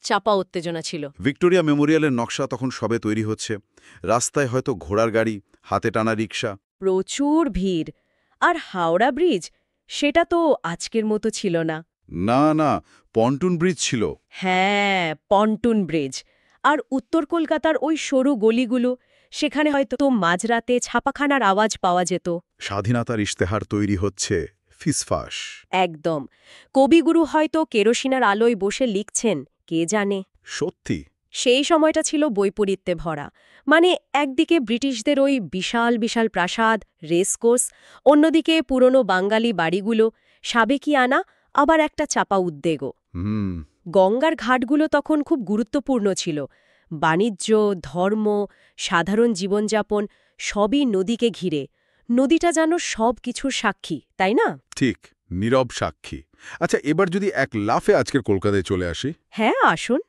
চাপা উত্তেজনা ছিল। ভিক্টোরিয়া মেমোরিয়ালের নকশা তখন সবে তৈরি হচ্ছে। রাস্তায় হয়তো ঘোড়ার গাড়ি, হাতে টানা রিক্সা। প্রচুর ভিড়। আর হাওড়া ব্রিজ, সেটা তো আজকের মতো ছিল না। না না, পন্টুন ব্রিজ ছিল। হ্যাঁ, পন্টুন ব্রিজ। আর উত্তর কলকাতার ওই সরু গলিগুলো, সেখানে হয়তো মাঝরাতে ছাপাখানার আওয়াজ পাওয়া যেত। স্বাধীনতার ইশতেহার তৈরি হচ্ছে, ফিসফাস। একদম। কবিগুরু হয়তো কেরোসিনার আলোয় বসে লিখছেন, কে জানে। সত্যি। সেই সময়টা ছিল বৈপরীত্যে ভরা। মানে একদিকে ব্রিটিশদের ওই বিশাল বিশাল প্রাসাদ, রেসকোর্স, অন্যদিকে পুরনো বাঙালি বাড়িগুলো, সাবেকিয়ানা, আবার একটা চাপা উদ্বেগও। হুম। গঙ্গার ঘাটগুলো তখন খুব গুরুত্বপূর্ণ ছিল। বাণিজ্য, ধর্ম, সাধারণ জীবনযাপন সবই নদীকে ঘিরে। নদীটা যেন সব কিছুর সাক্ষী, তাই না? ঠিক, নীরব সাক্ষী। আচ্ছা, এবার যদি এক লাফে আজকের কলকাতায় চলে আসি। হ্যাঁ, আসুন।